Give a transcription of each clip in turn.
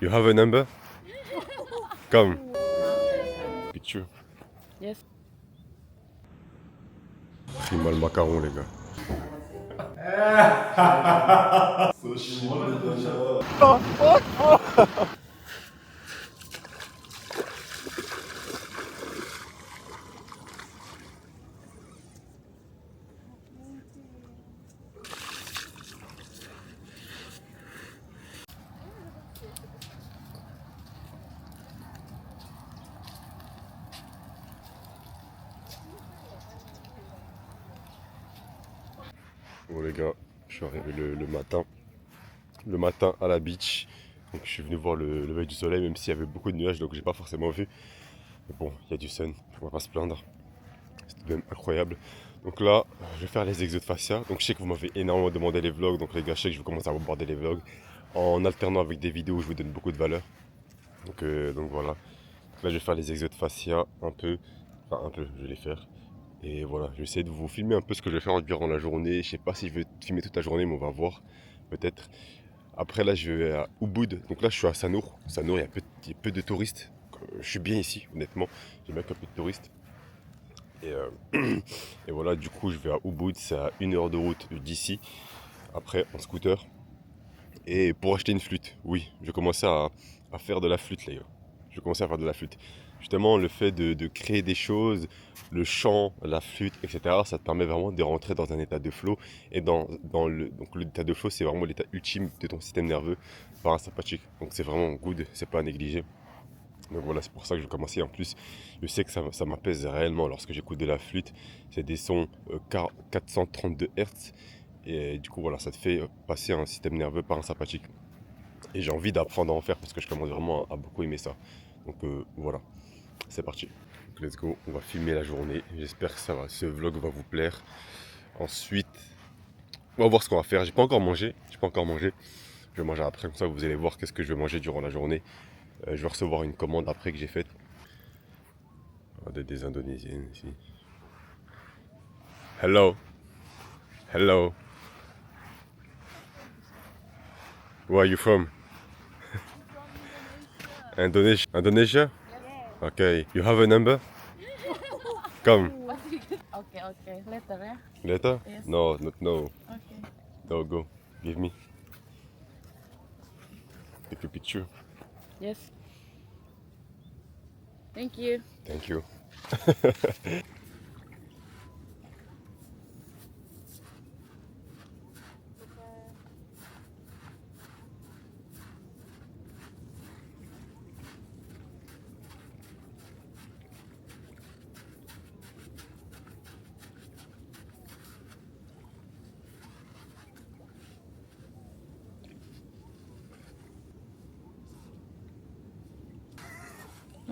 You have a number? Come. Picture. Yes. Pris-moi le macaron, les gars. Bon les gars, je suis arrivé le matin. Le matin à la beach. Donc je suis venu voir le lever du soleil, même s'il y avait beaucoup de nuages, donc j'ai pas forcément vu. Mais bon, il y a du sun, on va pas se plaindre. C'était même incroyable. Donc là, je vais faire les exos de fascia. Donc je sais que vous m'avez énormément demandé les vlogs, donc les gars, je sais que je vais commencer à aborder les vlogs en alternant avec des vidéos où je vous donne beaucoup de valeur. Donc voilà. Donc là, je vais faire les exos de fascia un peu. Enfin, un peu, je vais les faire. Et voilà, je vais essayer de vous filmer un peu ce que je vais faire durant la journée. Je sais pas si je vais filmer toute la journée, mais on va voir. Peut-être. Après, là, je vais à Ubud. Donc là, je suis à Sanour. Sanour, il y a peu de touristes. Je suis bien ici, honnêtement. J'aime bien qu'il y ait peu de touristes. Et, et voilà, du coup, je vais à Ubud. C'est à 1 heure de route d'ici. Après, en scooter. Et pour acheter une flûte, oui, je vais commencer à faire de la flûte, les gars. Je vais commencer à faire de la flûte. Justement, le fait de créer des choses, le chant, la flûte, etc., ça te permet vraiment de rentrer dans un état de flow. Et donc l'état de flow, c'est vraiment l'état ultime de ton système nerveux parasympathique. Donc c'est vraiment good, c'est pas à négliger. Donc voilà, c'est pour ça que je vais commencer. En plus, je sais que ça m'apaise réellement lorsque j'écoute de la flûte. C'est des sons 432 Hz. Et du coup, voilà, ça te fait passer un système nerveux parasympathique. Et j'ai envie d'apprendre à en faire parce que je commence vraiment à beaucoup aimer ça. Donc voilà, c'est parti. Donc, let's go, on va filmer la journée. J'espère que ce vlog va vous plaire. Ensuite, on va voir ce qu'on va faire. J'ai pas encore mangé. J'ai pas encore mangé. Je vais manger après, comme ça vous allez voir qu'est-ce que je vais manger durant la journée. Je vais recevoir une commande après que j'ai faite. Des Indonésiennes ici. Hello. Hello. Where are you from? Indonesia. Indonesia? Okay. You have a number? Come. Okay, okay. Later, ya. Later? Yes. No, not no. Okay. No, go. Give me. Take a picture. Yes. Thank you. Thank you.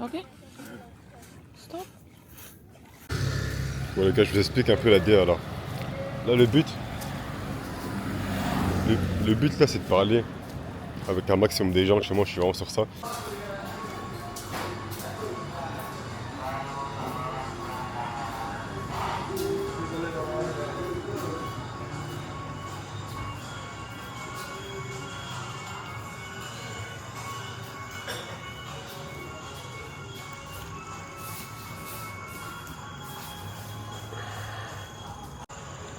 Okay. Stop. Bon les gars, je vous explique un peu la DA alors. Là le but là c'est de parler avec un maximum de gens. Chez moi je suis vraiment sur ça.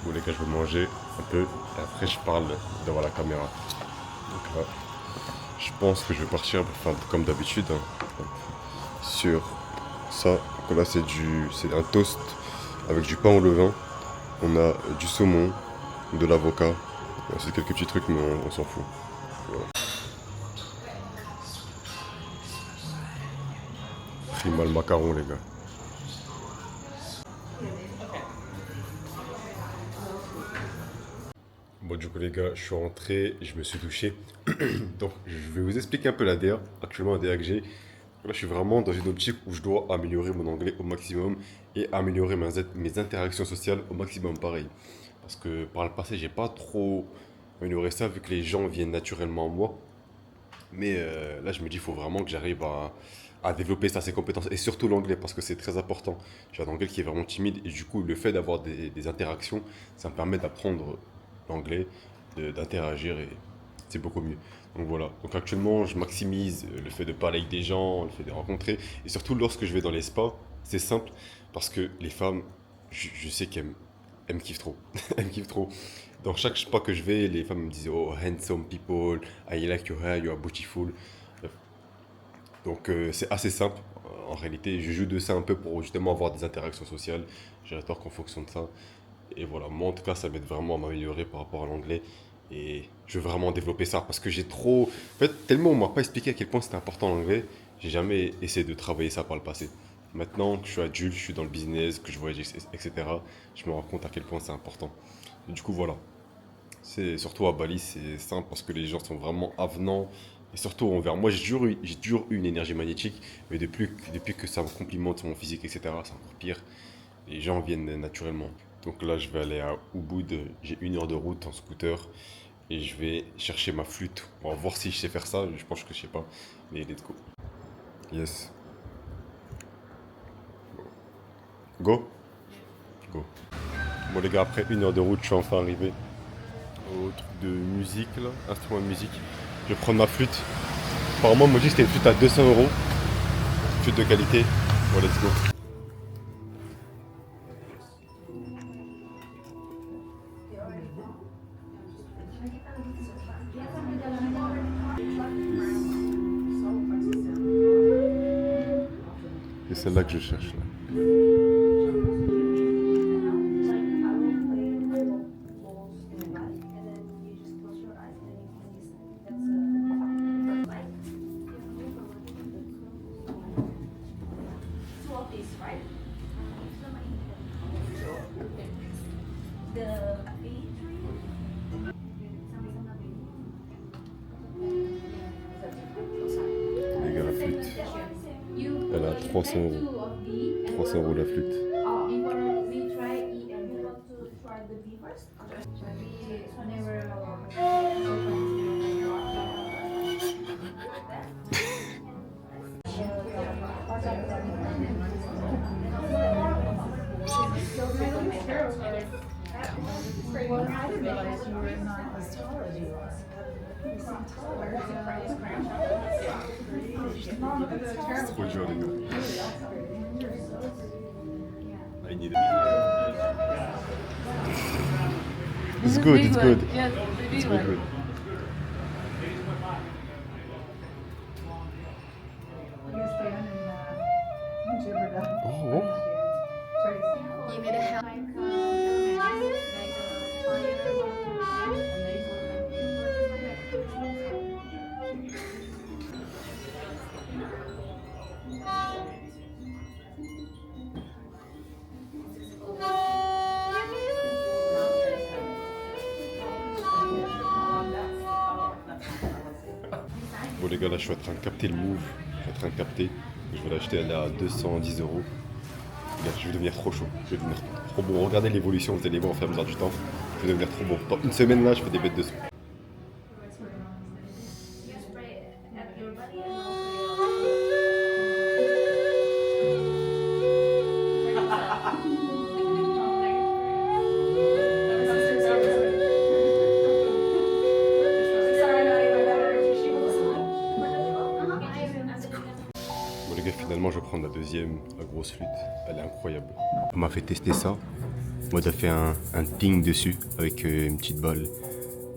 Bon les gars, je vais manger un peu et après je parle devant la caméra. Donc là, je pense que je vais partir pour faire comme d'habitude hein, sur ça. Donc là c'est un toast avec du pain au levain. On a du saumon, de l'avocat. C'est quelques petits trucs mais on s'en fout. Voilà. Pris-moi le macaron les gars. Bon du coup les gars, je suis rentré, je me suis douché. Donc je vais vous expliquer un peu la DA, actuellement la DA que j'ai. Là je suis vraiment dans une optique où je dois améliorer mon anglais au maximum et améliorer mes interactions sociales au maximum pareil. Parce que par le passé j'ai pas trop amélioré ça vu que les gens viennent naturellement à moi. Mais là je me dis il faut vraiment que j'arrive à développer ça, ces compétences et surtout l'anglais parce que c'est très important. J'ai un anglais qui est vraiment timide et du coup le fait d'avoir des interactions, ça me permet d'apprendre l'anglais, d'interagir c'est beaucoup mieux. Donc voilà, donc actuellement je maximise le fait de parler avec des gens, le fait de rencontrer, et surtout lorsque je vais dans les spas, c'est simple, parce que les femmes, je sais qu'elles me kiffent trop, elles me kiffent trop. Dans chaque spa que je vais, les femmes me disent oh handsome people, I like your hair, you are beautiful. Donc c'est assez simple. En réalité, je joue de ça un peu pour justement avoir des interactions sociales. J'adore qu'en fonction de ça. Et voilà, moi en tout cas, ça m'aide vraiment à m'améliorer par rapport à l'anglais. Et je veux vraiment développer ça parce que j'ai trop. En fait, tellement on m'a pas expliqué à quel point c'était important l'anglais, j'ai jamais essayé de travailler ça par le passé. Maintenant que je suis adulte, je suis dans le business, que je voyage, etc., je me rends compte à quel point c'est important. Et du coup, voilà. C'est surtout à Bali, c'est simple parce que les gens sont vraiment avenants et surtout envers moi. J'ai toujours eu une énergie magnétique, mais depuis que ça me complimente sur mon physique, etc., c'est encore pire. Les gens viennent naturellement. Donc là, je vais aller à Ubud. J'ai 1 heure de route en scooter et je vais chercher ma flûte. On va voir si je sais faire ça. Je pense que je sais pas, mais let's go. Yes. Go. Go. Bon les gars, après 1 heure de route, je suis enfin arrivé au truc de musique là, instrument de musique. Je vais prendre ma flûte. Apparemment, on m'a dit que c'était une flûte à 200 euros. Flûte de qualité. Bon, let's go. C'est celle-là que je cherche là. Les gars, la flûte. Elle a 300 euros. 300 euros la flûte. C'est trop dur les gars. I need it. It's good, it's good. Yes, It's really very good. Oh, oh. You need help. Bon les gars, là je suis en train de capter le move. Je suis en train de capter. Je vais l'acheter, elle est à 210 euros. Là, je vais devenir trop chaud. Je vais devenir trop bon. Regardez l'évolution, vous allez voir au fur et à mesure du temps. Je vais devenir trop bon. Dans une semaine là, je fais des bêtes dessous. Bon les gars, finalement je vais prendre la deuxième, la grosse flûte. Elle est incroyable. On m'a fait tester ça. Moi j'ai fait un ting dessus avec une petite balle.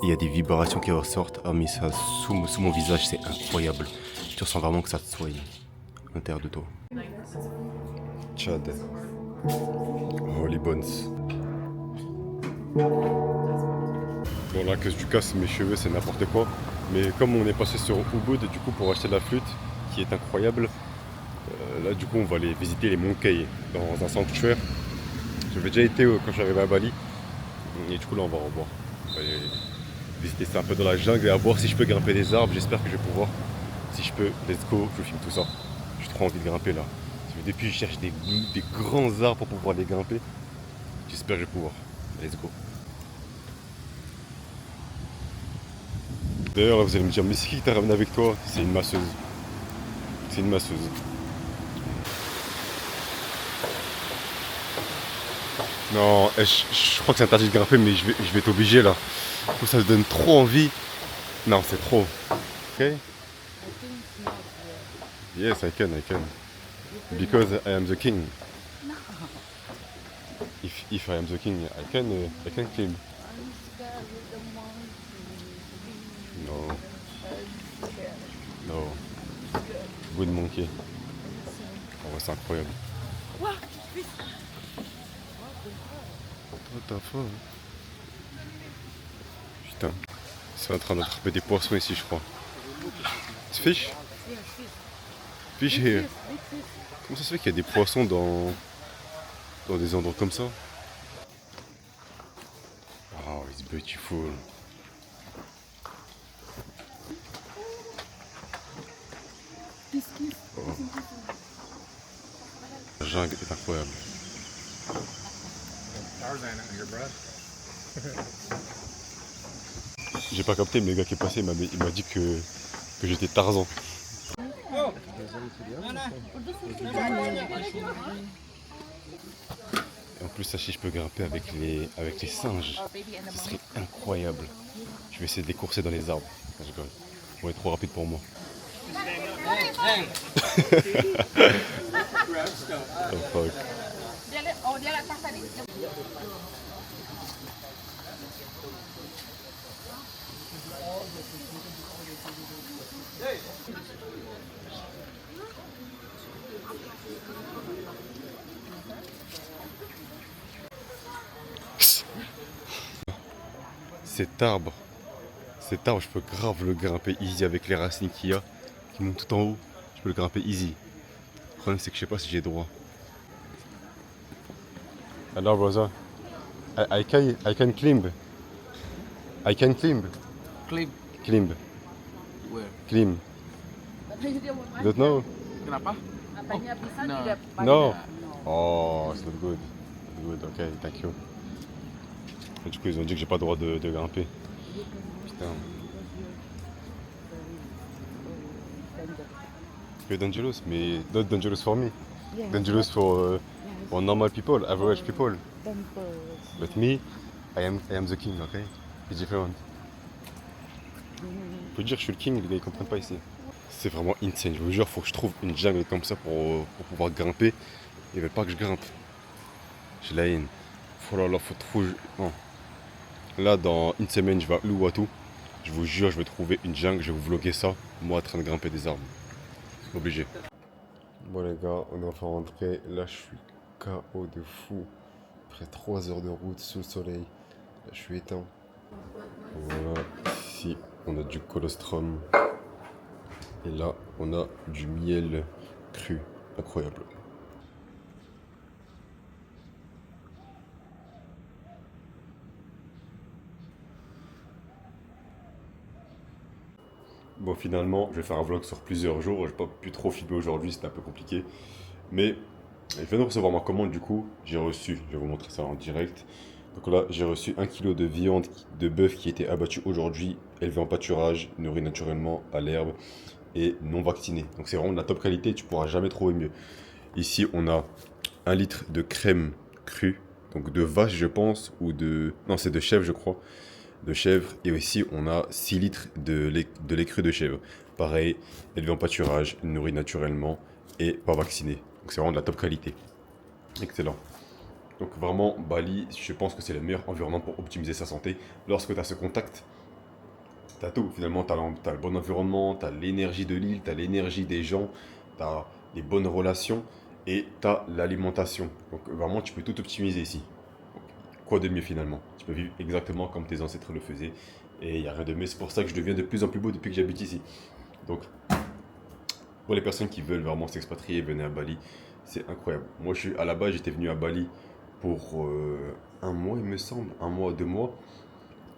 Il y a des vibrations qui ressortent. Ah mais ça sous mon visage, c'est incroyable. Tu ressens vraiment que ça te soigne à l'intérieur de toi. Tchad. Holy Bones. Bon là que je casse mes cheveux, c'est n'importe quoi. Mais comme on est passé sur Ubud du coup pour acheter la flûte, qui est incroyable, là du coup on va aller visiter les Monkey dans un sanctuaire. J'avais déjà été quand j'arrivais à Bali. Et du coup là on va revoir. On va aller visiter ça un peu dans la jungle et à voir si je peux grimper des arbres. J'espère que je vais pouvoir. Si je peux, let's go, je filme tout ça. J'ai trop envie de grimper là. Depuis je cherche des grands arbres pour pouvoir les grimper. J'espère que je vais pouvoir. Let's go. D'ailleurs, vous allez me dire, mais c'est qui t'a ramené avec toi? C'est une masseuse. C'est une masseuse. Non, je crois que c'est interdit de grimper, mais je vais t'obliger là. Ça me donne trop envie. Non, c'est trop. Ok? I think it's not good. Yes, I can. Because I am the king. If I am the king, I can climb. I'm scared with the monkey. No, I'm scared. no. Good monkey. Oh, ouais, c'est incroyable. What? What the fuck? Putain. C'est en train d'attraper des poissons ici, je crois. It's fish? Yes, fish. Fish Big here. fish, big fish. Comment ça se fait qu'il y a des poissons dans des endroits comme ça? Oh, it's beautiful. La jungle est incroyable. J'ai pas capté, mais le gars qui est passé, il m'a dit que j'étais Tarzan. Et en plus, sachez, je peux grimper avec les singes. Ce serait incroyable. Je vais essayer de les courser dans les arbres. Non, je rigole. Ils vont être trop rapides pour moi. Oh fuck. Cet arbre, je peux grave le grimper easy avec les racines qu'il y a, qui montent tout en haut. Je peux le grimper easy. Le problème, c'est que je sais pas si j'ai droit. Alors, brother, I can climb. I can climb. Climb. Climb. Where? Climb. You don't know? Kenapa? Apanya bisa No. tidak No. pada. Oh, it's not good. Not good, ok, thank you. Et du coup, ils ont dit que j'ai pas le droit de grimper. Putain. Very dangerous, mais not dangerous for me. Yes, Dangerous for normal people, average people. temples. But me, I am the king, okay? It's different. Faut dire que je suis le king, les gars ils comprennent pas ici. C'est vraiment insane, je vous jure, faut que je trouve une jungle comme ça pour pouvoir grimper. Ils veulent pas que je grimpe. J'ai la haine. Oh là là, faut trop. Non. Là, dans une semaine, je vais à Uluwatu. Je vous jure, je vais trouver une jungle, je vais vous vlogger ça, moi en train de grimper des arbres. Obligé. Bon les gars, on est enfin rentré. Là, je suis KO de fou. Après 3 heures de route sous le soleil. Là, je suis éteint. Voilà, ici, on a du colostrum. Et là, on a du miel cru. Incroyable. Bon, finalement, je vais faire un vlog sur plusieurs jours. J'ai pas pu trop filmer aujourd'hui, c'était un peu compliqué. Mais je viens de recevoir ma commande, du coup, j'ai reçu, je vais vous montrer ça en direct. Donc là, j'ai reçu 1 kg de viande de bœuf qui était abattue aujourd'hui, élevée en pâturage, nourrie naturellement à l'herbe et non vaccinée. Donc c'est vraiment de la top qualité, tu pourras jamais trouver mieux. Ici, on a 1 litre de crème crue, donc de vache, je pense, ou de... Non, c'est de chèvre, je crois. De chèvre, et aussi on a 6 litres de lait cru de chèvre. Pareil, élevé en pâturage, nourri naturellement et pas vacciné. Donc c'est vraiment de la top qualité. Excellent. Donc vraiment, Bali, je pense que c'est le meilleur environnement pour optimiser sa santé. Lorsque tu as ce contact, tu as tout. Finalement, tu as le bon environnement, tu as l'énergie de l'île, tu as l'énergie des gens, tu as les bonnes relations et tu as l'alimentation. Donc vraiment, tu peux tout optimiser ici. Quoi de mieux finalement? Tu peux vivre exactement comme tes ancêtres le faisaient. Et il n'y a rien de mieux. C'est pour ça que je deviens de plus en plus beau depuis que j'habite ici. Donc, pour les personnes qui veulent vraiment s'expatrier, venez à Bali. C'est incroyable. Moi, à la base, j'étais venu à Bali pour 1 mois, il me semble. 1 mois, 2 mois.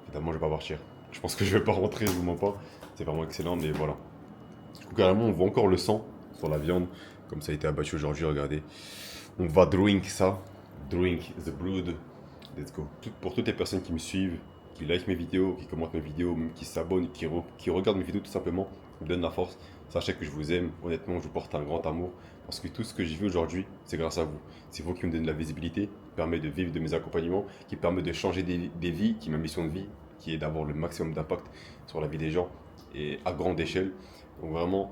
Évidemment, je vais pas partir. Je pense que je vais pas rentrer, je vous mens pas. C'est vraiment excellent, mais voilà. Carrément, on voit encore le sang sur la viande. Comme ça a été abattu aujourd'hui, regardez. On va drink ça. Drink the blood. Let's go. Pour toutes les personnes qui me suivent, qui like mes vidéos, qui commentent mes vidéos, même qui s'abonnent, qui regardent mes vidéos tout simplement, me donnent la force. Sachez que je vous aime. Honnêtement, je vous porte un grand amour. Parce que tout ce que j'ai vu aujourd'hui, c'est grâce à vous. C'est vous qui me donnez de la visibilité, qui permet de vivre de mes accompagnements, qui permet de changer des vies, qui est ma mission de vie. qui est d'avoir le maximum d'impact sur la vie des gens et à grande échelle. Donc vraiment,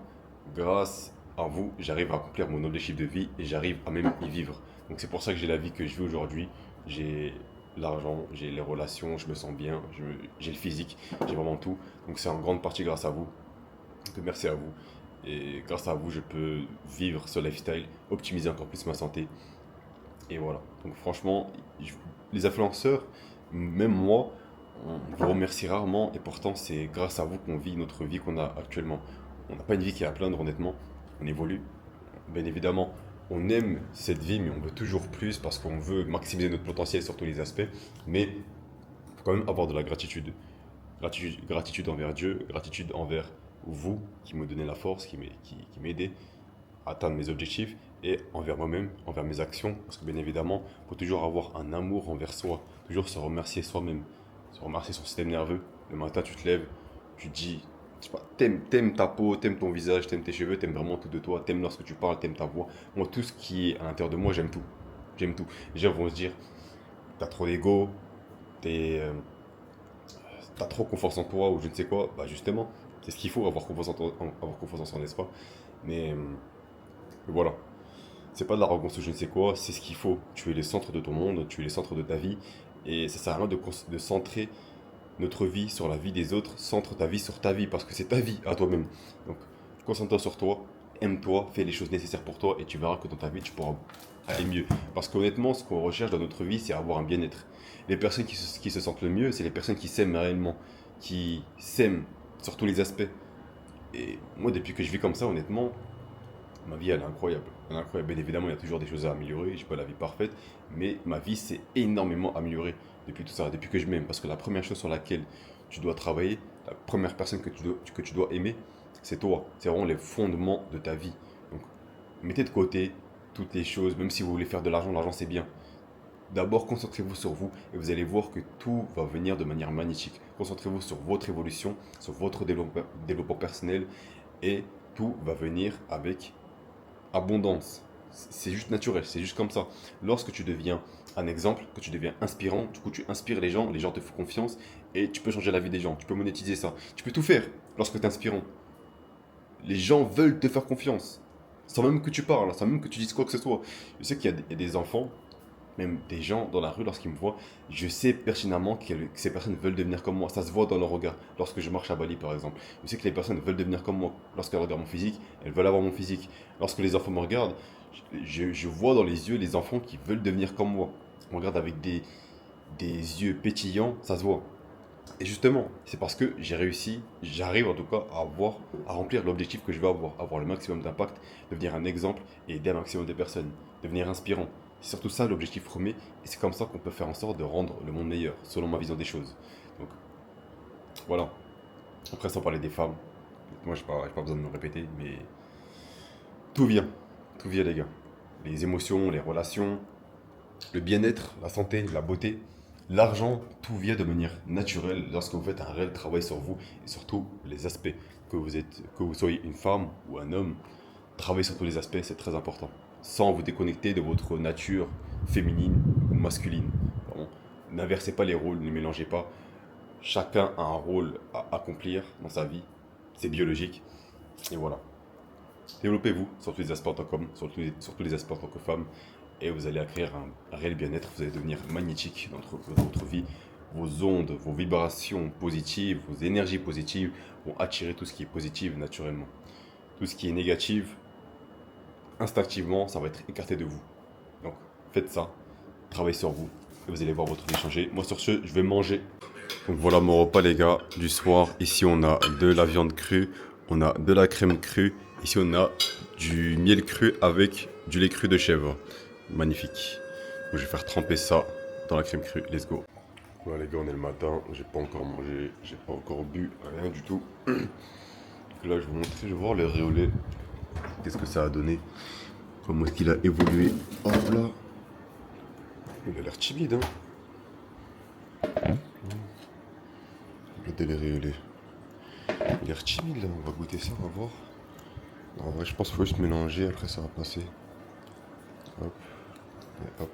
grâce à vous, j'arrive à accomplir mon objectif de vie et j'arrive à même y vivre. Donc c'est pour ça que j'ai la vie que je vis aujourd'hui. J'ai l'argent, j'ai les relations, je me sens bien, j'ai le physique, j'ai vraiment tout. Donc c'est en grande partie grâce à vous. Donc merci à vous. Et grâce à vous, je peux vivre ce lifestyle, optimiser encore plus ma santé. Et voilà. Donc franchement, les influenceurs, même moi, on vous remercie rarement. Et pourtant, c'est grâce à vous qu'on vit notre vie qu'on a actuellement. On n'a pas une vie qui est à plaindre, honnêtement. On évolue. Bien évidemment, on aime cette vie, mais on veut toujours plus parce qu'on veut maximiser notre potentiel sur tous les aspects. Mais il faut quand même avoir de la gratitude. Gratitude envers Dieu, gratitude envers vous qui me donnez la force, qui m'aidez à atteindre mes objectifs et envers moi-même, envers mes actions. Parce que bien évidemment, il faut toujours avoir un amour envers soi, toujours se remercier soi-même, se remercier son système nerveux. Le matin, tu te lèves, tu te dis, je sais pas, t'aimes ta peau, t'aimes ton visage, t'aimes tes cheveux, t'aimes vraiment tout de toi, t'aimes lorsque tu parles, t'aimes ta voix. Moi, tout ce qui est à l'intérieur de moi, j'aime tout. J'aime tout. Les gens vont se dire, t'as trop d'ego, t'as trop confiance en toi ou je ne sais quoi. Bah justement, c'est ce qu'il faut, avoir confiance en toi, avoir confiance en soi, n'est-ce pas? Mais voilà. C'est pas de l'arrogance ou je ne sais quoi, c'est ce qu'il faut. Tu es le centre de ton monde, tu es le centre de ta vie. Et ça sert à rien de centrer notre vie sur la vie des autres, centre ta vie sur ta vie, parce que c'est ta vie à toi-même. Donc, concentre-toi sur toi, aime-toi, fais les choses nécessaires pour toi, et tu verras que dans ta vie, tu pourras aller mieux. Parce qu'honnêtement, ce qu'on recherche dans notre vie, c'est avoir un bien-être. Les personnes qui se sentent le mieux, c'est les personnes qui s'aiment réellement, qui s'aiment sur tous les aspects. Et moi, depuis que je vis comme ça, honnêtement, ma vie, elle est incroyable. Elle est incroyable. Bien évidemment, il y a toujours des choses à améliorer. Je n'ai pas la vie parfaite. Mais ma vie s'est énormément améliorée depuis tout ça, depuis que je m'aime. Parce que la première chose sur laquelle tu dois travailler, la première personne que tu dois aimer, c'est toi. C'est vraiment les fondements de ta vie. Donc, mettez de côté toutes les choses. Même si vous voulez faire de l'argent, l'argent c'est bien. D'abord, concentrez-vous sur vous et vous allez voir que tout va venir de manière magnifique. Concentrez-vous sur votre évolution, sur votre développement personnel et tout va venir avec abondance. C'est juste naturel, c'est juste comme ça. Lorsque tu deviens un exemple, que tu deviens inspirant, du coup tu inspires les gens te font confiance et tu peux changer la vie des gens, tu peux monétiser ça. Tu peux tout faire lorsque tu es inspirant. Les gens veulent te faire confiance, sans même que tu parles, sans même que tu dises quoi que ce soit. Je sais qu'il y a des enfants, même des gens dans la rue, lorsqu'ils me voient, je sais pertinemment que ces personnes veulent devenir comme moi. Ça se voit dans leur regard. Lorsque je marche à Bali, par exemple, je sais que les personnes veulent devenir comme moi. Lorsqu'elles regardent mon physique, elles veulent avoir mon physique. Lorsque les enfants me regardent, je vois dans les yeux les enfants qui veulent devenir comme moi. On me regarde avec des yeux pétillants, ça se voit. Et justement, c'est parce que j'ai réussi, j'arrive en tout cas à remplir l'objectif que je veux avoir le maximum d'impact, devenir un exemple et aider un maximum de personnes, devenir inspirant. C'est surtout ça l'objectif premier, et c'est comme ça qu'on peut faire en sorte de rendre le monde meilleur, selon ma vision des choses. Donc voilà. Après, sans parler des femmes, moi j'ai pas besoin de me répéter, mais tout vient les gars. Les émotions, les relations, le bien-être, la santé, la beauté, l'argent, tout vient de manière naturelle lorsque vous faites un réel travail sur vous et sur tous les aspects. Que vous soyez une femme ou un homme, travailler sur tous les aspects, c'est très important. Sans vous déconnecter de votre nature féminine ou masculine. Vraiment, n'inversez pas les rôles, ne mélangez pas. Chacun a un rôle à accomplir dans sa vie. C'est biologique. Et voilà. Développez-vous sur tous les aspects en tant qu'homme, sur tous les aspects en tant que femme, et vous allez acquérir un réel bien-être. Vous allez devenir magnétique dans votre vie. Vos ondes, vos vibrations positives, vos énergies positives vont attirer tout ce qui est positif naturellement. Tout ce qui est négatif, instinctivement, ça va être écarté de vous. Donc, faites ça, travaillez sur vous, et vous allez voir votre vie changer. Moi, sur ce, je vais manger. Donc voilà mon repas les gars, du soir. Ici, on a de la viande crue, on a de la crème crue. Ici, on a du miel cru avec du lait cru de chèvre. Magnifique. Donc, je vais faire tremper ça dans la crème crue. Let's go. Voilà les gars, on est le matin. J'ai pas encore mangé, j'ai pas encore bu, rien du tout. Donc là, je vais vous montrer, je vais voir le réolé. Qu'est-ce que ça a donné? Comment est-ce qu'il a évolué? Hop là. Il a l'air timide, hein. Regardez les réolés. Il a l'air timide là, on va goûter ça, on va voir. En vrai, je pense qu'il faut juste mélanger, après ça va passer. Hop. Et hop.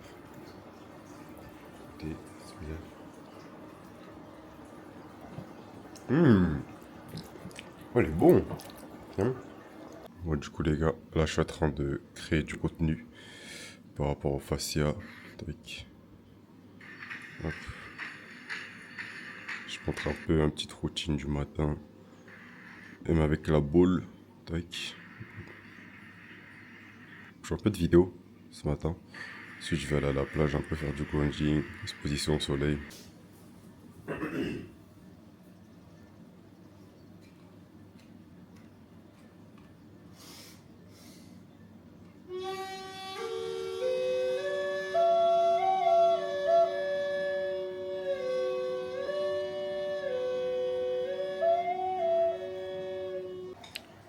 Écoutez, c'est bien. Oh, il est bon. Hein. Bon, du coup, les gars, là, je suis en train de créer du contenu par rapport au fascia. Tac. Hop. Je montre un peu une petite routine du matin. Même avec la boule. Tac. Je fais un peu de vidéo ce matin. Ensuite, je vais aller à la plage un peu faire du grounding, exposition au soleil.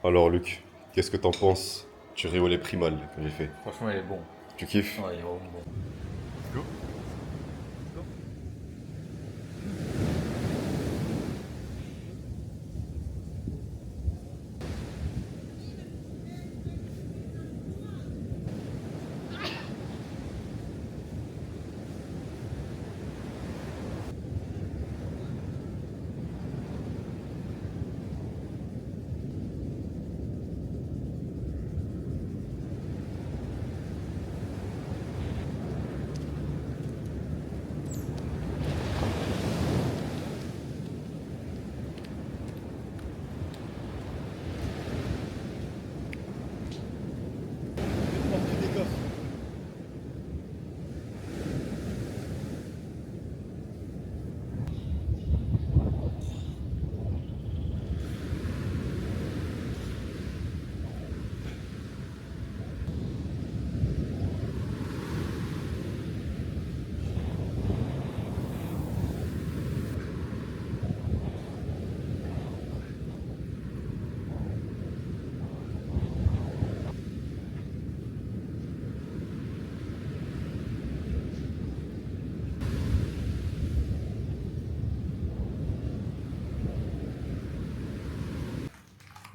Alors, Luc, qu'est-ce que t'en penses du riz au lait primal que j'ai fait? Franchement, il est bon. Tu kiffes? Ouais, il est vraiment bon.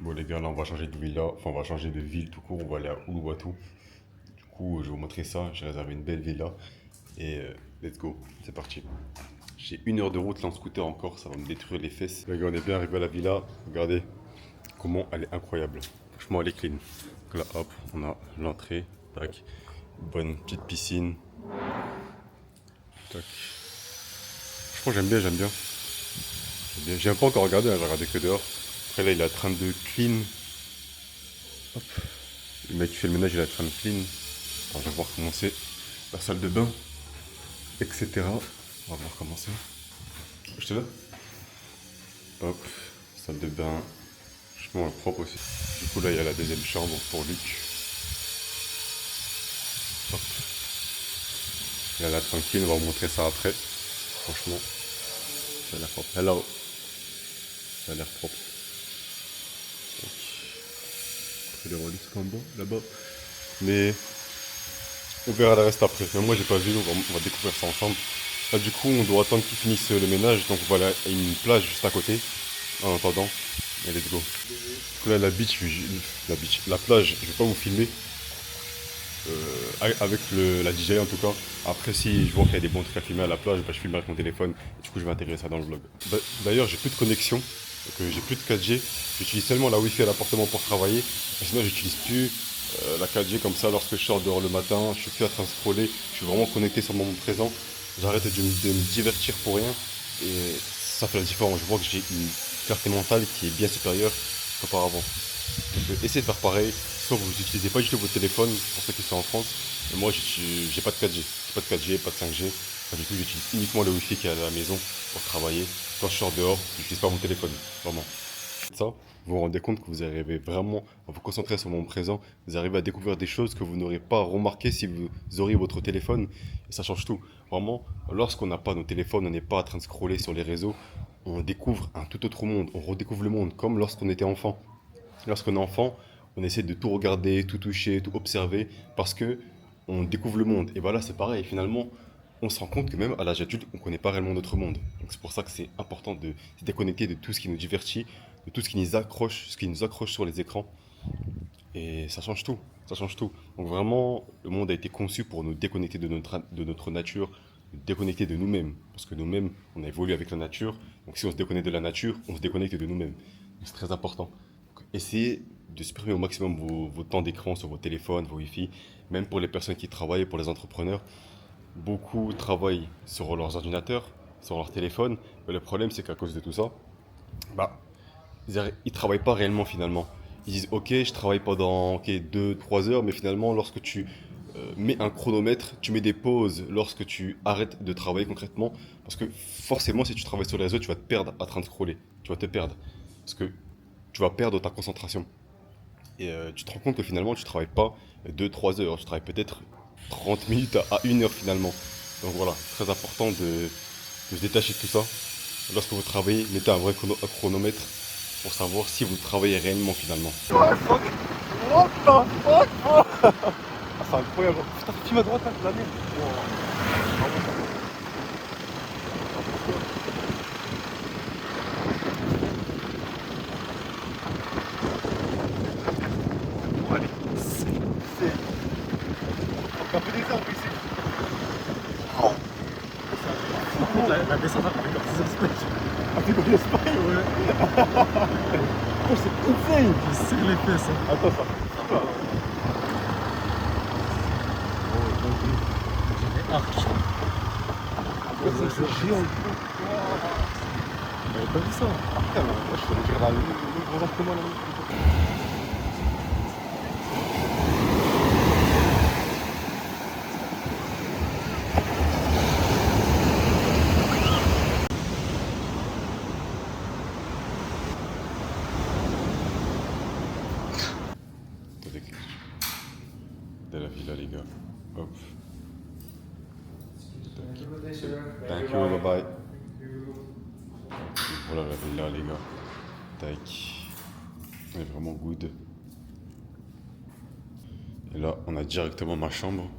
Bon les gars, là on va changer de villa, enfin on va changer de ville tout court, on va aller à Uluwatu. Du coup, je vais vous montrer ça, j'ai réservé une belle villa et let's go, c'est parti. J'ai 1 heure de route là en scooter encore, ça va me détruire les fesses. Les gars, on est bien arrivé à la villa, regardez comment elle est incroyable. Franchement, elle est clean. Donc là, hop, on a l'entrée, tac, bonne petite piscine. Tac. Franchement, j'aime bien, j'aime bien. J'ai pas encore regardé, hein, j'ai regardé que dehors. Après là, il est en train de clean. Hop. Le mec qui fait le ménage, il est en train de clean. Alors, je vais voir comment c'est la salle de bain, etc. On va voir comment c'est. Je te là. Hop, salle de bain. Franchement, elle est propre aussi. Du coup, là, il y a la deuxième chambre pour Luc. Hop. Il est là tranquille, on va vous montrer ça après. Franchement, ça a l'air propre. Hello. Ça a l'air propre. Après les relais en bas, là-bas. Mais on verra le reste après. Mais moi j'ai pas vu, on va découvrir ça ensemble. Là du coup on doit attendre qu'ils finissent le ménage. Donc voilà, il y a une plage juste à côté. En attendant. Et let's go. Du coup là la la plage, je vais pas vous filmer. Avec la DJI en tout cas. Après si je vois qu'il y a des bons trucs à filmer à la plage, bah, je filme avec mon téléphone. Du coup je vais intégrer ça dans le vlog. D'ailleurs j'ai plus de connexion. Donc j'ai plus de 4G. J'utilise seulement la Wi-Fi à l'appartement pour travailler. Et sinon j'utilise plus la 4G comme ça lorsque je sors dehors le matin. Je suis plus en train de scroller. Je suis vraiment connecté sur le moment présent. J'arrête de me divertir pour rien. Et ça fait la différence. Je vois que j'ai une clarté mentale qui est bien supérieure qu'auparavant. Donc essayez de faire pareil. Sauf que vous n'utilisez pas du tout votre téléphone pour ceux qui sont en France. Et moi j'ai pas de 4G. J'ai pas de 4G, pas de 5G. Enfin, du coup j'utilise uniquement le Wi-Fi qui est à la maison pour travailler. Quand je sors dehors, je n'utilise pas mon téléphone. Vraiment. Ça, vous vous rendez compte que vous arrivez vraiment à vous concentrer sur le moment présent. Vous arrivez à découvrir des choses que vous n'aurez pas remarquées si vous auriez votre téléphone. Et ça change tout. Vraiment, lorsqu'on n'a pas nos téléphones, on n'est pas en train de scroller sur les réseaux. On découvre un tout autre monde. On redécouvre le monde comme lorsqu'on était enfant. Lorsqu'on est enfant, on essaie de tout regarder, tout toucher, tout observer parce que on découvre le monde. Et voilà, c'est pareil. Finalement, on se rend compte que même à l'âge adulte, on ne connaît pas réellement notre monde. Donc c'est pour ça que c'est important de se déconnecter de tout ce qui nous divertit, de tout ce qui nous accroche sur les écrans. Et ça change tout. Ça change tout. Donc vraiment, le monde a été conçu pour nous déconnecter de notre nature, déconnecter de nous-mêmes. Parce que nous-mêmes, on a évolué avec la nature. Donc si on se déconnecte de la nature, on se déconnecte de nous-mêmes. Donc c'est très important. Donc, essayez de supprimer au maximum vos temps d'écran sur vos téléphones, vos Wi-Fi. Même pour les personnes qui travaillent, pour les entrepreneurs. Beaucoup travaillent sur leurs ordinateurs, sur leur téléphone. Mais le problème, c'est qu'à cause de tout ça, bah, ils travaillent pas réellement finalement. Ils disent ok, je travaille pendant 2-3 heures, mais finalement, lorsque tu mets un chronomètre, tu mets des pauses lorsque tu arrêtes de travailler concrètement. Parce que forcément, si tu travailles sur les réseaux, tu vas te perdre à train de scroller. Tu vas te perdre. Parce que tu vas perdre ta concentration. Et tu te rends compte que finalement, tu travailles pas 2-3 heures. Tu travailles peut-être 30 minutes à 1 heure finalement. Donc voilà, très important de se détacher de tout ça. Lorsque vous travaillez, mettez un vrai chronomètre pour savoir si vous travaillez réellement finalement. C'est incroyable. Putain, tu m'as droite la merde. Un peu des arbres ici. La descente a fait comme 6 aspects. Un peu comme l'Espagne, ouais. Oh, c'est insane. Il serre les fesses. Hein. Attends, ça. J'ai arc. C'est géant. J'avais pas vu ça. Putain, moi je suis allé faire le gros entraînement là. De la villa, les gars. Hop. Thank you, bye bye. Voilà la villa, les gars. Tac. Elle est vraiment good. Et là, on a directement ma chambre.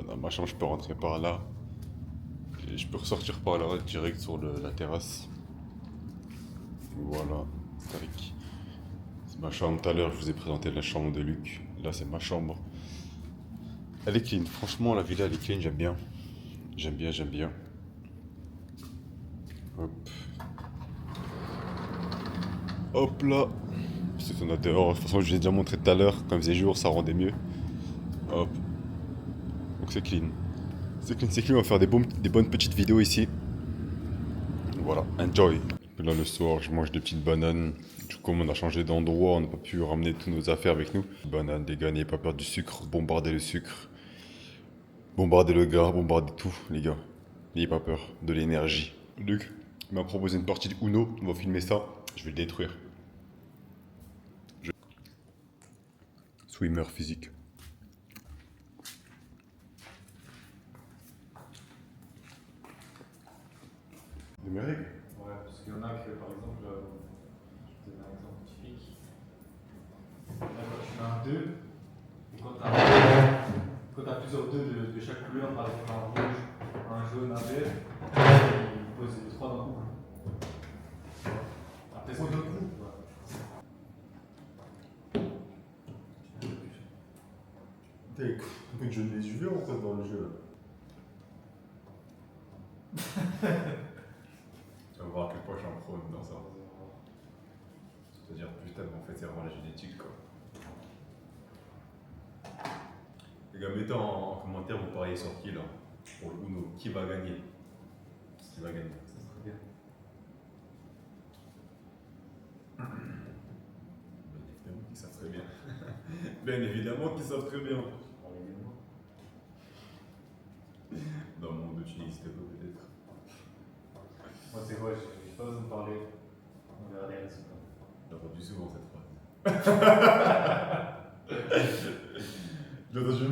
Dans ma chambre, je peux rentrer par là. Et je peux ressortir par là, direct sur la terrasse. Voilà. Tac. C'est ma chambre. Tout à l'heure, je vous ai présenté la chambre de Luc. Là, c'est ma chambre. Elle est clean. Franchement, la villa, elle est clean. J'aime bien. J'aime bien, j'aime bien. Hop. Hop là. C'est qu'on a dehors. De toute façon, je vous ai déjà montré tout à l'heure. Comme il faisait jour, ça rendait mieux. Hop. Donc c'est clean. C'est clean, c'est clean. On va faire des bonnes petites vidéos ici. Voilà. Enjoy. Et là, le soir, je mange des petites bananes. Du coup, on a changé d'endroit. On n'a pas pu ramener toutes nos affaires avec nous. Bananes, les gars, n'ayez pas peur du sucre. Bombardez le sucre. Bombardez le gars. Bombardez tout, les gars. N'ayez pas peur. De l'énergie. Luc m'a proposé une partie de Uno. On va filmer ça. Je vais le détruire. Swimmer physique. De mes règles. Ouais, parce qu'il y en a que, par exemple, je vais te donner un exemple typique. Là, quand tu mets un 2, et quand tu as plusieurs 2 de chaque couleur, par exemple un rouge, un jaune, un vert, il pose les 3 d'un coup. Après, c'est deux coups. T'es un jeu des UV en fait dans le jeu là. Tu vas voir à quel point je suis en pro dans ça. C'est-à-dire putain mais en fait c'est vraiment la génétique quoi. Les gars mettez en commentaire vous pariez sur qui là. Pour le Uno. Qui va gagner? Qui va gagner? Ça serait bien. Bien évidemment qu'ils savent très bien. Bien évidemment qu'ils savent très bien. Dans le monde où tu n'existais pas peut-être. Moi, c'est quoi, j'ai pas besoin de parler. On verra les résultats. J'ai entendu souvent cette phrase. Je l'ai entendu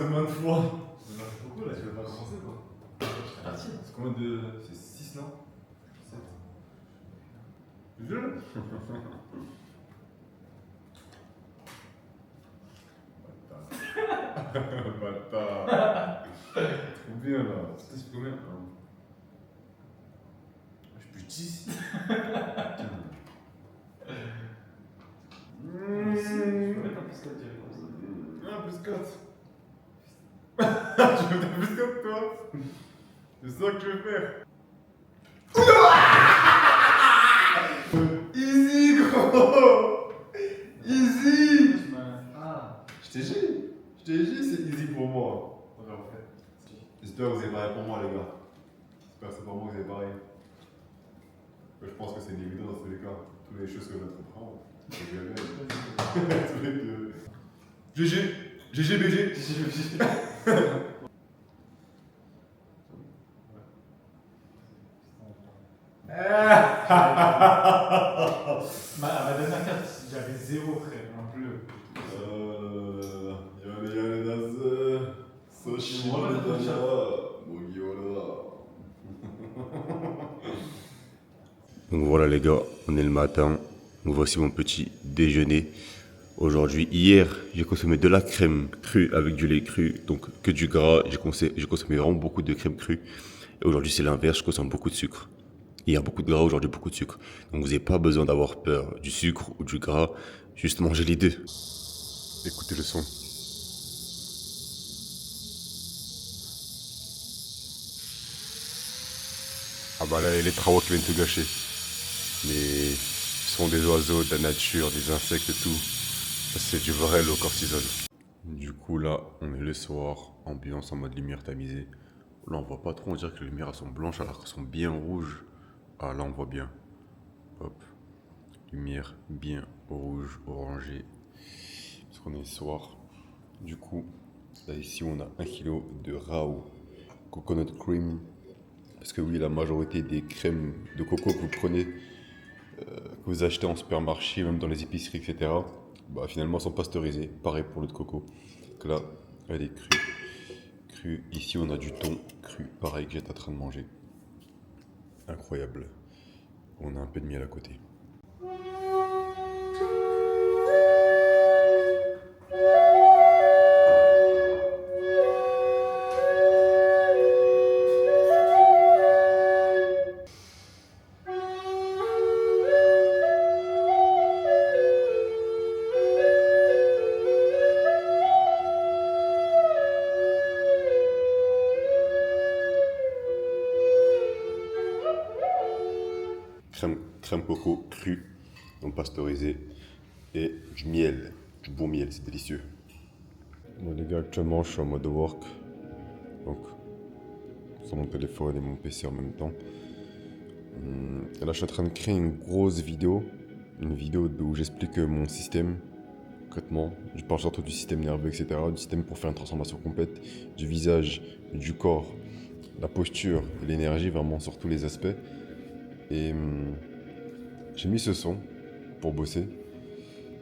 maintes fois. Ça marche beaucoup là, tu veux pas commencer quoi? Ah si, c'est combien de. C'est 6 non 7 plus jeune. Bâtard. Trop bien là. C'est combien? Je suis plus 10. Tu peux mettre un plus 4 direct comme ça. Ah, plus 4. Tu veux des plus 4 toi? C'est ça que tu veux faire. Easy, gros. Easy. Ah, Je t'ai dit, c'est easy pour moi. ouais, en fait. J'espère que vous avez pareil pour moi, les gars. J'espère que c'est pour moi que vous avez pareil. Je pense que c'est une évidence dans tous les cas. Toutes les choses que je comprends. GG, GG, BG. Ma dernière carte, j'avais 0 frère, en bleu. Yani nasıl? Voilà, Donc voilà les gars, on est le matin. Donc voici mon petit déjeuner. Aujourd'hui, hier, j'ai consommé de la crème crue avec du lait cru, donc que du gras. J'ai consommé vraiment beaucoup de crème crue. Et aujourd'hui, c'est l'inverse, je consomme beaucoup de sucre. Hier, beaucoup de gras, aujourd'hui, beaucoup de sucre. Donc vous n'avez pas besoin d'avoir peur du sucre ou du gras, juste mangez les deux. Écoutez le son. Ah bah là, les travaux qui viennent tout gâcher. Les sons des oiseaux, de la nature, des insectes et tout. Ça, c'est du vrai low cortisol. Du coup, là, on est le soir, ambiance en mode lumière tamisée. Là, on voit pas trop, on dirait que les lumières elles sont blanches alors qu'elles sont bien rouges. Ah, là, on voit bien. Hop. Lumière bien rouge, orangée. Parce qu'on est le soir. Du coup, là, ici, on a 1 kg de Rao Coconut Cream. Parce que oui, la majorité des crèmes de coco que vous prenez, que vous achetez en supermarché, même dans les épiceries, etc., bah, finalement, sont pasteurisées. Pareil pour l'eau de coco. Donc là, elle est crue. Crue. Ici, on a du thon cru. Pareil que j'étais en train de manger. Incroyable. On a un peu de miel à côté. Crème coco crue, non pasteurisée, et du miel, du bon miel, c'est délicieux. Bon les gars, actuellement je suis en mode work, donc sur mon téléphone et mon PC en même temps. Et là je suis en train de créer une grosse vidéo, où j'explique mon système, concrètement. Je parle surtout du système nerveux, etc., du système pour faire une transformation complète, du visage, du corps, la posture et l'énergie, vraiment sur tous les aspects. Et j'ai mis ce son pour bosser.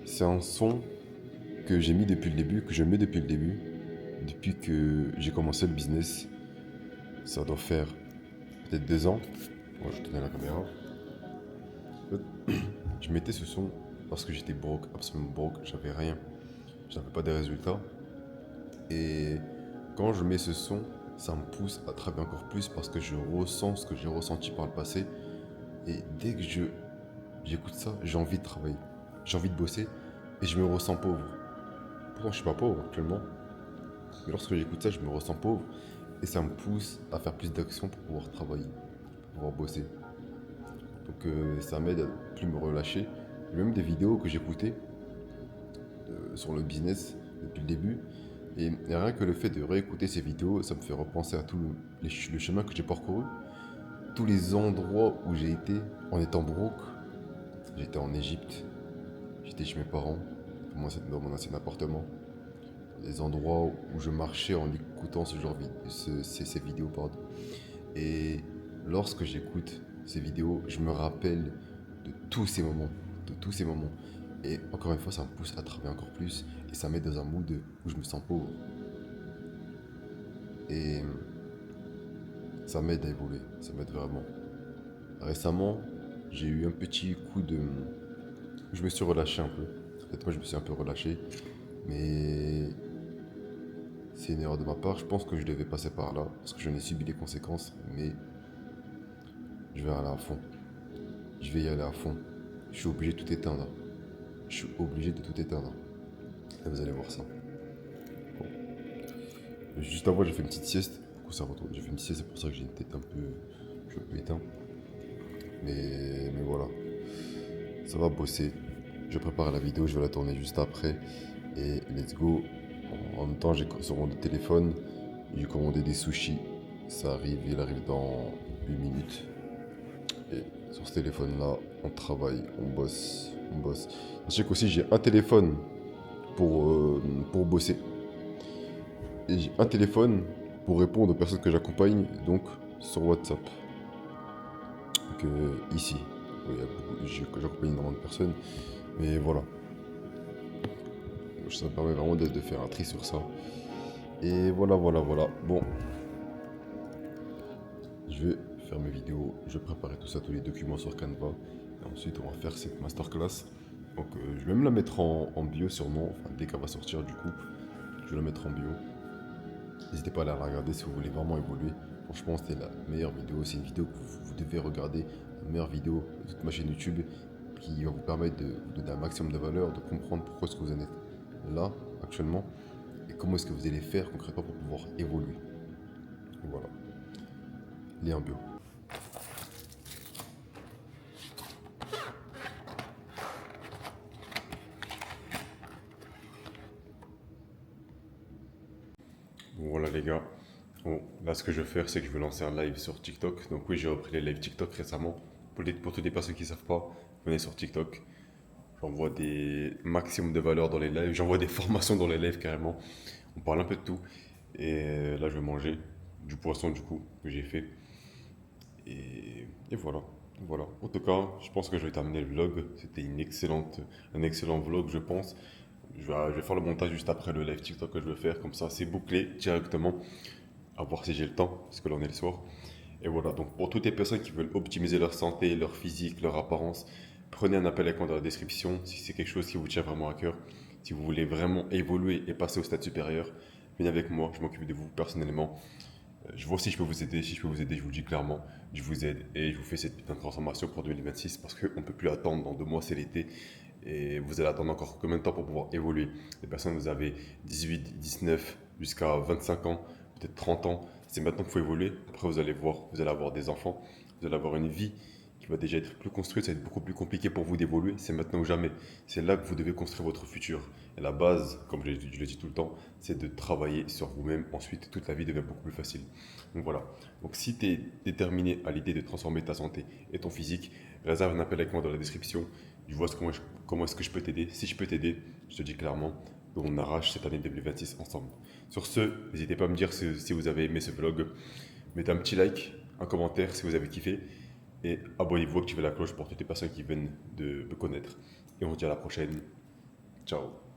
C'est un son que j'ai mis depuis le début, que je mets depuis le début, depuis que j'ai commencé le business. Ça doit faire peut-être 2 ans. Moi, je tenais la caméra. Je mettais ce son parce que j'étais broke, absolument broke, j'avais rien. Je n'avais pas de résultats. Et quand je mets ce son, ça me pousse à travailler encore plus parce que je ressens ce que j'ai ressenti par le passé. Et dès que j'écoute ça, j'ai envie de travailler, j'ai envie de bosser et je me ressens pauvre. Pourtant, je suis pas pauvre actuellement, mais lorsque j'écoute ça, je me ressens pauvre et ça me pousse à faire plus d'actions pour pouvoir travailler, pour pouvoir bosser. Donc ça m'aide à plus me relâcher. Il y a même des vidéos que j'écoutais sur le business depuis le début et rien que le fait de réécouter ces vidéos, ça me fait repenser à tout le chemin que j'ai parcouru. Tous les endroits où j'ai été en étant broke. J'étais en Égypte, j'étais chez mes parents, dans mon ancien appartement. Des endroits où je marchais en écoutant ces vidéos. Pardon. Et lorsque j'écoute ces vidéos, je me rappelle de tous ces moments. Et encore une fois, ça me pousse à travailler encore plus et ça met dans un mood où je me sens pauvre. Et ça m'aide à évoluer, ça m'aide vraiment. Récemment, j'ai eu un petit coup de... Je me suis relâché un peu. Peut-être moi je me suis un peu relâché. Mais c'est une erreur de ma part. Je pense que je devais passer par là. Parce que j'en ai subi les conséquences. Mais je vais aller à fond. Je vais y aller à fond. Je suis obligé de tout éteindre. Je suis obligé de tout éteindre. Et vous allez voir ça. Bon. Juste avant, j'ai fait une petite sieste. coup ça retourne. J'ai fait une sieste, c'est pour ça que j'ai une tête un peu éteinte. Mais voilà. Ça va bosser. Je prépare la vidéo, je vais la tourner juste après. Et let's go. En même temps, j'ai sur mon téléphone, j'ai commandé des sushis. Ça arrive, il arrive dans 8 minutes. Et sur ce téléphone-là, on travaille, on bosse. Sachez qu'aussi, j'ai un téléphone pour bosser. Et j'ai un téléphone pour répondre aux personnes que j'accompagne, donc sur WhatsApp. Donc ici, oui, j'accompagne énormément de personnes, mais voilà. Ça me permet vraiment de faire un tri sur ça. Et voilà. Bon, je vais faire mes vidéos, je vais préparer tout ça, tous les documents sur Canva. Et ensuite, on va faire cette masterclass. Donc, je vais même la mettre en bio sûrement, enfin, dès qu'elle va sortir du coup, je vais la mettre en bio. N'hésitez pas à la regarder si vous voulez vraiment évoluer. Franchement, c'était la meilleure vidéo. C'est une vidéo que vous devez regarder. La meilleure vidéo de toute ma chaîne YouTube qui va vous permettre de vous donner un maximum de valeur, de comprendre pourquoi est-ce que vous en êtes là actuellement et comment est-ce que vous allez faire concrètement pour pouvoir évoluer. Voilà. Lien en bio. Voilà les gars, bon, là ce que je vais faire c'est que je vais lancer un live sur TikTok. Donc oui, j'ai repris les lives TikTok récemment. Pour toutes les personnes qui ne savent pas, venez sur TikTok. J'envoie des maximum de valeur dans les lives, j'envoie des formations dans les lives carrément. On parle un peu de tout. Et là je vais manger du poisson du coup que j'ai fait. Et voilà. En tout cas, je pense que je vais terminer le vlog. C'était un excellent vlog je pense. Je vais faire le montage juste après le live TikTok que je vais faire, comme ça c'est bouclé directement, à voir si j'ai le temps, parce que là on est le soir. Et voilà, donc pour toutes les personnes qui veulent optimiser leur santé, leur physique, leur apparence, prenez un appel avec moi dans la description, si c'est quelque chose qui vous tient vraiment à cœur, si vous voulez vraiment évoluer et passer au stade supérieur, venez avec moi, je m'occupe de vous personnellement. Je vois si je peux vous aider, si je peux vous aider, je vous le dis clairement, je vous aide et je vous fais cette putain de transformation pour 2026 parce qu'on ne peut plus attendre, dans 2 mois c'est l'été. Et vous allez attendre encore combien de temps pour pouvoir évoluer? Les personnes, vous avez 18, 19, jusqu'à 25 ans, peut-être 30 ans. C'est maintenant qu'il faut évoluer. Après, vous allez voir, vous allez avoir des enfants, vous allez avoir une vie qui va déjà être plus construite. Ça va être beaucoup plus compliqué pour vous d'évoluer. C'est maintenant ou jamais. C'est là que vous devez construire votre futur. Et la base, comme je le dis tout le temps, c'est de travailler sur vous-même. Ensuite, toute la vie devient beaucoup plus facile. Donc voilà. Donc si tu es déterminé à l'idée de transformer ta santé et ton physique, réserve un appel avec moi dans la description. Je vois comment est-ce que je peux t'aider. Si je peux t'aider, je te dis clairement, on arrache cette année 2026 ensemble. Sur ce, n'hésitez pas à me dire si vous avez aimé ce vlog. Mettez un petit like, un commentaire si vous avez kiffé. Et abonnez-vous, activez la cloche pour toutes les personnes qui viennent de me connaître. Et on se dit à la prochaine. Ciao.